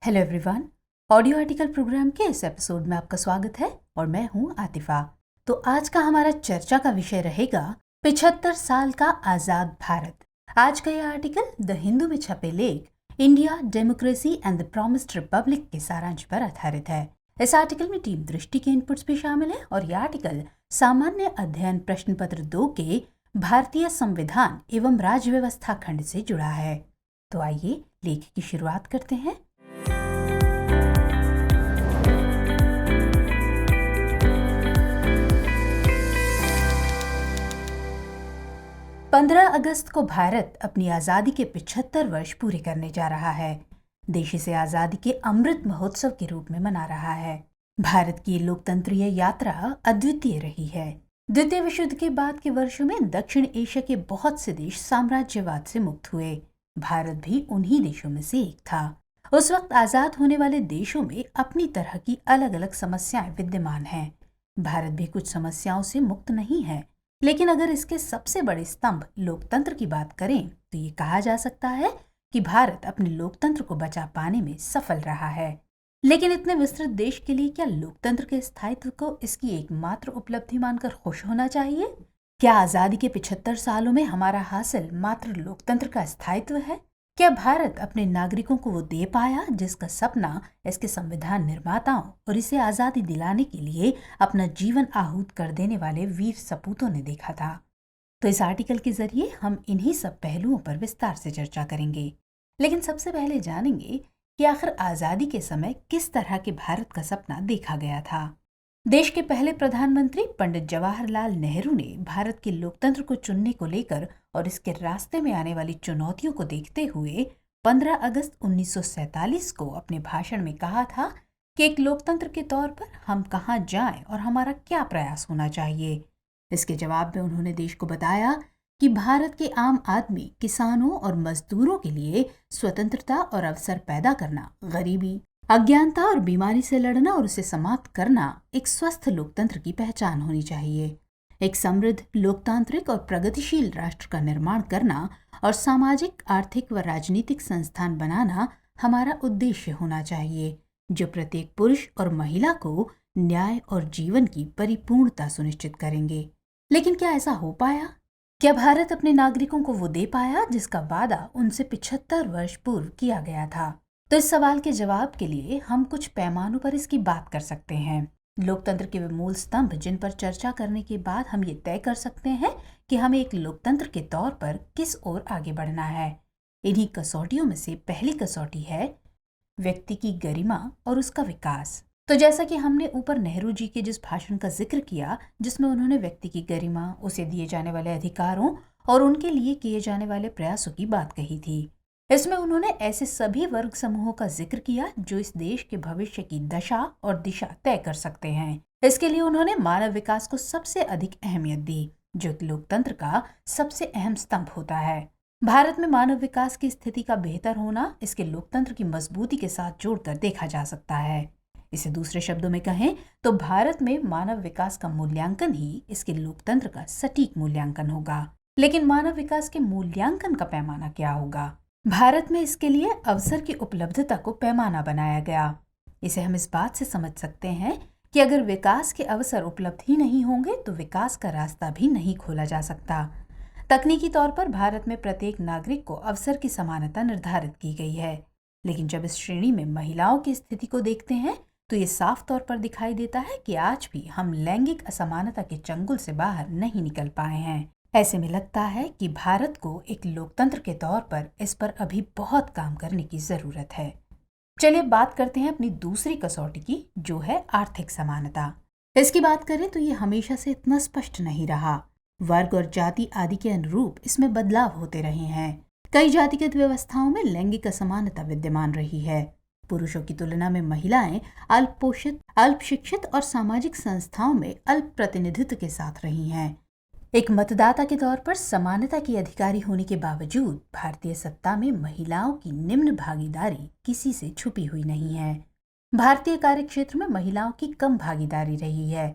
Hello everyone. Audio article program के इस episode में आपका स्वागत है और मैं हूं आतिफा। तो आज का हमारा चर्चा का विषय रहेगा 75 साल का आजाद भारत। आज का यह आर्टिकल द हिंदू में छपे लेख India democracy and the promised Republic के सारांश पर आधारित है। इस आर्टिकल में टीम दृष्टि के इनपुट्स भी शामिल है और यह आर्टिकल सामान्य अध्ययन प्रश्न पत्र 2 के भारतीय संविधान एवं राज्य व्यवस्था खंड से जुड़ा है। तो आइए लेख की शुरुआत करते हैं। 15 अगस्त को भारत अपनी आजादी के 75 वर्ष पूरे करने जा रहा है। देश इसे आजादी के अमृत महोत्सव के रूप में मना रहा है। भारत की लोकतंत्रीय यात्रा अद्वितीय रही है। द्वितीय विश्व युद्ध के बाद के वर्षों में दक्षिण एशिया के बहुत से देश साम्राज्यवाद से मुक्त हुए। भारत भी उन्हीं देशों में से एक था। उस वक्त आजाद होने वाले देशों में अपनी तरह की अलग अलग समस्याएं विद्यमान हैं। भारत भी कुछ समस्याओं से मुक्त नहीं है, लेकिन अगर इसके सबसे बड़े स्तंभ लोकतंत्र की बात करें तो ये कहा जा सकता है कि भारत अपने लोकतंत्र को बचा पाने में सफल रहा है। लेकिन इतने विस्तृत देश के लिए क्या लोकतंत्र के स्थायित्व को इसकी एकमात्र उपलब्धि मानकर खुश होना चाहिए? क्या आजादी के 75 सालों में हमारा हासिल मात्र लोकतंत्र का स्थायित्व है? क्या भारत अपने नागरिकों को वो दे पाया जिसका सपना इसके संविधान निर्माताओं और इसे आजादी दिलाने के लिए अपना जीवन आहूत कर देने वाले वीर सपूतों ने देखा था? तो इस आर्टिकल के जरिए हम इन्हीं सब पहलुओं पर विस्तार से चर्चा करेंगे। लेकिन सबसे पहले जानेंगे कि आखिर आजादी के समय किस तरह के भारत का सपना देखा गया था। देश के पहले प्रधानमंत्री पंडित जवाहरलाल नेहरू ने भारत के लोकतंत्र को चुनने को लेकर और इसके रास्ते में आने वाली चुनौतियों को देखते हुए 15 अगस्त 1947 को अपने भाषण में कहा था कि एक लोकतंत्र के तौर पर हम कहां जाएं और हमारा क्या प्रयास होना चाहिए। इसके जवाब में उन्होंने देश को बताया कि भारत के आम आदमी, किसानों और मजदूरों के लिए स्वतंत्रता और अवसर पैदा करना, गरीबी, अज्ञानता और बीमारी से लड़ना और उसे समाप्त करना एक स्वस्थ लोकतंत्र की पहचान होनी चाहिए। एक समृद्ध, लोकतांत्रिक और प्रगतिशील राष्ट्र का निर्माण करना और सामाजिक, आर्थिक व राजनीतिक संस्थान बनाना हमारा उद्देश्य होना चाहिए, जो प्रत्येक पुरुष और महिला को न्याय और जीवन की परिपूर्णता सुनिश्चित करेंगे। लेकिन क्या ऐसा हो पाया? क्या भारत अपने नागरिकों को वो दे पाया जिसका वादा उनसे 75 वर्ष पूर्व किया गया था? तो इस सवाल के जवाब के लिए हम कुछ पैमानों पर इसकी बात कर सकते हैं। लोकतंत्र के वे मूल स्तंभ जिन पर चर्चा करने के बाद हम ये तय कर सकते हैं कि हमें एक लोकतंत्र के तौर पर किस ओर आगे बढ़ना है। इन्हीं कसौटियों में से पहली कसौटी है व्यक्ति की गरिमा और उसका विकास। तो जैसा कि हमने ऊपर नेहरू जी के जिस भाषण का जिक्र किया, जिसमें उन्होंने व्यक्ति की गरिमा, उसे दिए जाने वाले अधिकारों और उनके लिए किए जाने वाले प्रयासों की बात कही थी, इसमें उन्होंने ऐसे सभी वर्ग समूहों का जिक्र किया जो इस देश के भविष्य की दशा और दिशा तय कर सकते हैं। इसके लिए उन्होंने मानव विकास को सबसे अधिक अहमियत दी, जो लोकतंत्र का सबसे अहम स्तंभ होता है। भारत में मानव विकास की स्थिति का बेहतर होना इसके लोकतंत्र की मजबूती के साथ जोड़कर देखा जा सकता है। इसे दूसरे शब्दों में कहें तो भारत में मानव विकास का मूल्यांकन ही इसके लोकतंत्र का सटीक मूल्यांकन होगा। लेकिन मानव विकास के मूल्यांकन का पैमाना क्या होगा? भारत में इसके लिए अवसर की उपलब्धता को पैमाना बनाया गया। इसे हम इस बात से समझ सकते हैं कि अगर विकास के अवसर उपलब्ध ही नहीं होंगे तो विकास का रास्ता भी नहीं खोला जा सकता। तकनीकी तौर पर भारत में प्रत्येक नागरिक को अवसर की समानता निर्धारित की गई है, लेकिन जब इस श्रेणी में महिलाओं की स्थिति को देखते हैं तो ये साफ तौर पर दिखाई देता है कि आज भी हम लैंगिक असमानता के चंगुल से बाहर नहीं निकल पाए हैं। ऐसे में लगता है कि भारत को एक लोकतंत्र के तौर पर इस पर अभी बहुत काम करने की जरूरत है। चलिए बात करते हैं अपनी दूसरी कसौटी की, जो है आर्थिक समानता। इसकी बात करें तो ये हमेशा से इतना स्पष्ट नहीं रहा। वर्ग और जाति आदि के अनुरूप इसमें बदलाव होते रहे हैं। कई जातिगत व्यवस्थाओं में लैंगिक असमानता विद्यमान रही है। पुरुषों की तुलना में महिलाएं अल्प पोषित, अल्प शिक्षित और सामाजिक संस्थाओं में अल्प प्रतिनिधित्व के साथ रही हैं। एक मतदाता के तौर पर समानता की अधिकारी होने के बावजूद भारतीय सत्ता में महिलाओं की निम्न भागीदारी किसी से छुपी हुई नहीं है। भारतीय कार्यक्षेत्र में महिलाओं की कम भागीदारी रही है।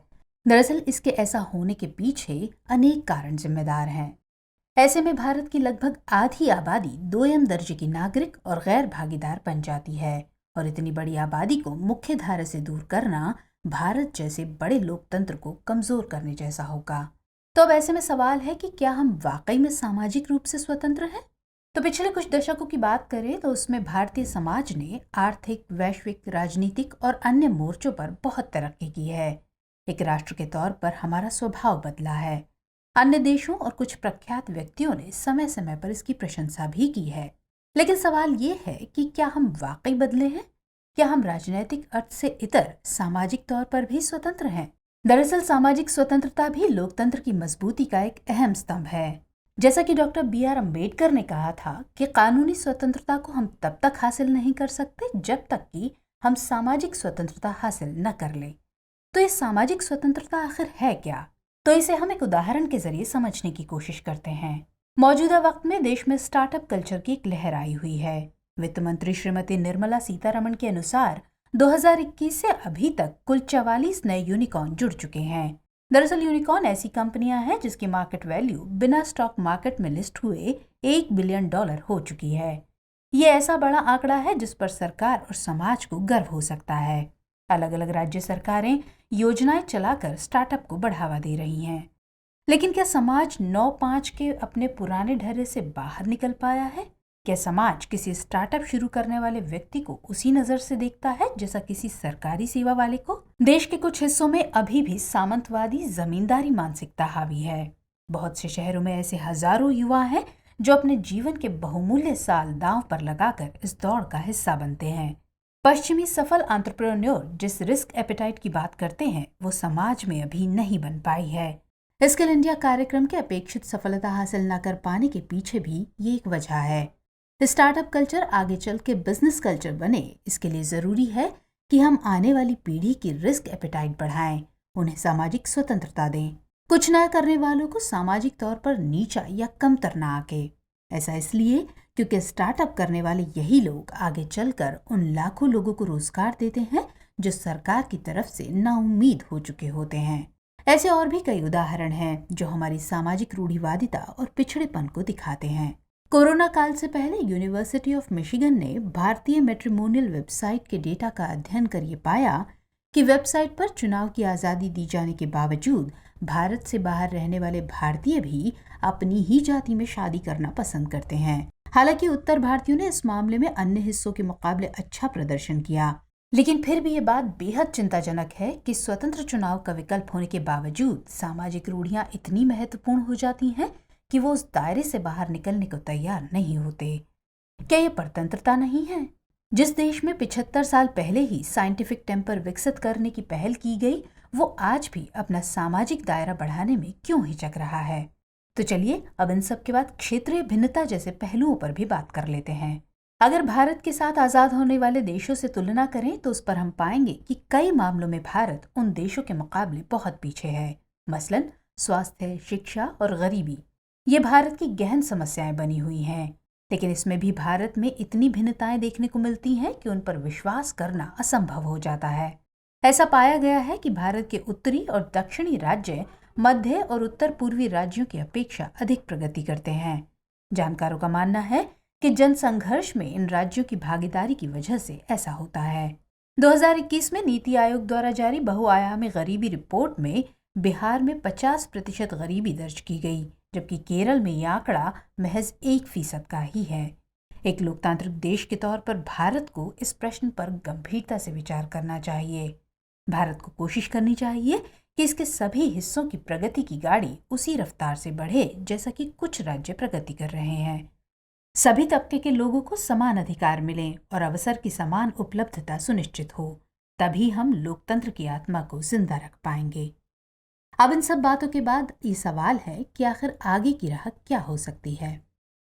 दरअसल इसके ऐसा होने के पीछे अनेक कारण जिम्मेदार हैं। ऐसे में भारत की लगभग आधी आबादी दोयम दर्जे की नागरिक और गैर भागीदार बन जाती है और इतनी बड़ी आबादी को मुख्य धारा से दूर करना भारत जैसे बड़े लोकतंत्र को कमजोर करने जैसा होगा। तो अब ऐसे में सवाल है कि क्या हम वाकई में सामाजिक रूप से स्वतंत्र हैं? तो पिछले कुछ दशकों की बात करें तो उसमें भारतीय समाज ने आर्थिक, वैश्विक, राजनीतिक और अन्य मोर्चों पर बहुत तरक्की की है। एक राष्ट्र के तौर पर हमारा स्वभाव बदला है। अन्य देशों और कुछ प्रख्यात व्यक्तियों ने समय समय पर इसकी प्रशंसा भी की है। लेकिन सवाल ये है कि क्या हम वाकई बदले हैं? क्या हम राजनीतिक अर्थ से इतर सामाजिक तौर पर भी स्वतंत्र हैं? दरअसल सामाजिक स्वतंत्रता भी लोकतंत्र की मजबूती का एक अहम स्तंभ है। जैसा कि डॉक्टर B.R. अम्बेडकर ने कहा था कि कानूनी स्वतंत्रता को हम तब तक हासिल नहीं कर सकते जब तक कि हम सामाजिक स्वतंत्रता हासिल न कर लें। तो ये सामाजिक स्वतंत्रता आखिर है क्या? तो इसे हम एक उदाहरण के जरिए समझने की कोशिश करते हैं। मौजूदा वक्त में देश में स्टार्टअप कल्चर की एक लहर आई हुई है। वित्त मंत्री श्रीमती निर्मला सीतारमण के अनुसार 2021 से अभी तक कुल 44 नए यूनिकॉर्न जुड़ चुके हैं। दरअसल यूनिकॉर्न ऐसी कंपनियां हैं जिसकी मार्केट वैल्यू बिना स्टॉक मार्केट में लिस्ट हुए $1 बिलियन हो चुकी है। ये ऐसा बड़ा आंकड़ा है जिस पर सरकार और समाज को गर्व हो सकता है। अलग अलग राज्य सरकारें योजनाएं चलाकर स्टार्टअप को बढ़ावा दे रही हैं। लेकिन क्या समाज 9/5 के अपने पुराने ढर्रे से बाहर निकल पाया है? क्या समाज किसी स्टार्टअप शुरू करने वाले व्यक्ति को उसी नजर से देखता है जैसा किसी सरकारी सेवा वाले को? देश के कुछ हिस्सों में अभी भी सामंतवादी जमींदारी मानसिकता हावी है। बहुत से शहरों में ऐसे हजारों युवा हैं जो अपने जीवन के बहुमूल्य साल दांव पर लगाकर इस दौड़ का हिस्सा बनते हैं। पश्चिमी सफल एंटरप्रेन्योर जिस रिस्क एपेटाइट की बात करते हैं वो समाज में अभी नहीं बन पाई है। स्किल इंडिया कार्यक्रम के अपेक्षित सफलता हासिल न कर पाने के पीछे भी ये एक वजह है। स्टार्टअप कल्चर आगे चल के बिजनेस कल्चर बने, इसके लिए जरूरी है कि हम आने वाली पीढ़ी की रिस्क एपेटाइट बढ़ाएं, उन्हें सामाजिक स्वतंत्रता दें। कुछ नया करने वालों को सामाजिक तौर पर नीचा या कमतर ना आके। ऐसा इसलिए क्योंकि स्टार्टअप करने वाले यही लोग आगे चलकर उन लाखों लोगों को रोजगार देते हैं जो सरकार की तरफ से नाउम्मीद हो चुके होते हैं। ऐसे और भी कई उदाहरण हैं जो हमारी सामाजिक रूढ़िवादिता और पिछड़ेपन को दिखाते हैं। कोरोना काल से पहले यूनिवर्सिटी ऑफ मिशिगन ने भारतीय मैट्रिमोनियल वेबसाइट के डेटा का अध्ययन कर ये पाया कि वेबसाइट पर चुनाव की आज़ादी दी जाने के बावजूद भारत से बाहर रहने वाले भारतीय भी अपनी ही जाति में शादी करना पसंद करते हैं। हालांकि उत्तर भारतीयों ने इस मामले में अन्य हिस्सों के मुकाबले अच्छा प्रदर्शन किया, लेकिन फिर भी ये बात बेहद चिंताजनक है कि स्वतंत्र चुनाव का विकल्प होने के बावजूद सामाजिक रूढ़ियां इतनी महत्वपूर्ण हो जाती हैं कि वो उस दायरे से बाहर निकलने को तैयार नहीं होते। क्या ये परतंत्रता नहीं है? जिस देश में 75 साल पहले ही साइंटिफिक टेम्पर विकसित करने की पहल की गई, वो आज भी अपना सामाजिक दायरा बढ़ाने में क्यों हिचक रहा है? तो चलिए अब इन सब के बाद क्षेत्रीय भिन्नता जैसे पहलुओं पर भी बात कर लेते हैं। अगर भारत के साथ आजाद होने वाले देशों से तुलना करें तो उस पर हम पाएंगे कि कई मामलों में भारत उन देशों के मुकाबले बहुत पीछे है। मसलन स्वास्थ्य, शिक्षा और गरीबी, ये भारत की गहन समस्याएं बनी हुई हैं। लेकिन इसमें भी भारत में इतनी भिन्नताएं देखने को मिलती हैं कि उन पर विश्वास करना असंभव हो जाता है। ऐसा पाया गया है कि भारत के उत्तरी और दक्षिणी राज्य मध्य और उत्तर पूर्वी राज्यों की अपेक्षा अधिक प्रगति करते हैं। जानकारों का मानना है कि जनसंघर्ष में इन राज्यों की भागीदारी की वजह से ऐसा होता है। 2021 में नीति आयोग द्वारा जारी बहुआयामी गरीबी रिपोर्ट में बिहार में 50% गरीबी दर्ज की गई, जबकि केरल में यह आंकड़ा महज 1% का ही है। एक लोकतांत्रिक देश के तौर पर भारत को इस प्रश्न पर गंभीरता से विचार करना चाहिए। भारत को कोशिश करनी चाहिए कि इसके सभी हिस्सों की प्रगति की गाड़ी उसी रफ्तार से बढ़े जैसा कि कुछ राज्य प्रगति कर रहे हैं। सभी तबके के लोगों को समान अधिकार मिलें और अवसर की समान उपलब्धता सुनिश्चित हो, तभी हम लोकतंत्र की आत्मा को जिंदा रख पाएंगे। अब इन सब बातों के बाद ये सवाल है कि आखिर आगे की राह क्या हो सकती है।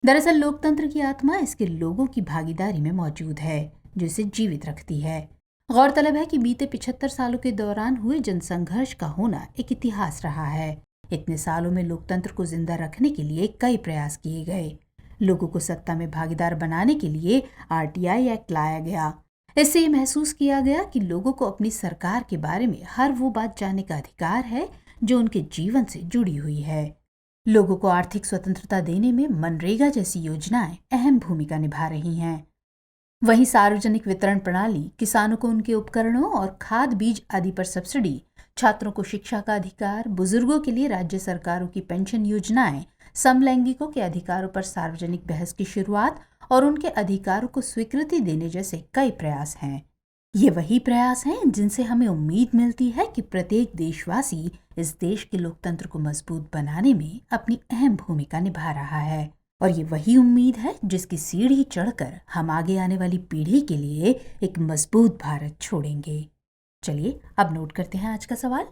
दरअसल लोकतंत्र की आत्मा इसके लोगों की भागीदारी में मौजूद है जो इसे जीवित रखती है। गौरतलब है कि बीते 75 सालों के दौरान हुए जनसंघर्ष का होना एक इतिहास रहा है। इतने सालों में लोकतंत्र को जिंदा रखने के लिए कई प्रयास किए गए। लोगों को सत्ता में भागीदार बनाने के लिए RTI एक्ट लाया गया। इससे ये महसूस किया गया कि लोगों को अपनी सरकार के बारे में हर वो बात जानने का अधिकार है जो उनके जीवन से जुड़ी हुई है। लोगों को आर्थिक स्वतंत्रता देने में मनरेगा जैसी योजनाएं अहम भूमिका निभा रही हैं। वहीं सार्वजनिक वितरण प्रणाली, किसानों को उनके उपकरणों और खाद बीज आदि पर सब्सिडी, छात्रों को शिक्षा का अधिकार, बुजुर्गों के लिए राज्य सरकारों की पेंशन योजनाएं, समलैंगिकों के अधिकारों पर सार्वजनिक बहस की शुरुआत और उनके अधिकारों को स्वीकृति देने जैसे कई प्रयास हैं। ये वही प्रयास हैं जिनसे हमें उम्मीद मिलती है कि प्रत्येक देशवासी इस देश के लोकतंत्र को मजबूत बनाने में अपनी अहम भूमिका निभा रहा है। और ये वही उम्मीद है जिसकी सीढ़ी चढ़कर हम आगे आने वाली पीढ़ी के लिए एक मजबूत भारत छोड़ेंगे। चलिए अब नोट करते हैं आज का सवाल।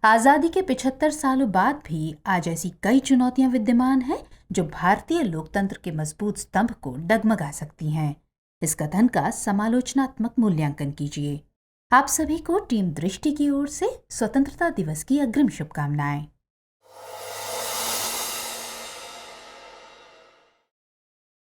आजादी के 75 सालों बाद भी आज ऐसी कई चुनौतियां विद्यमान हैं जो भारतीय लोकतंत्र के मजबूत स्तंभ को डगमगा सकती हैं। इस कथन का समालोचनात्मक मूल्यांकन कीजिए। आप सभी को टीम दृष्टि की ओर से स्वतंत्रता दिवस की अग्रिम शुभकामनाएं।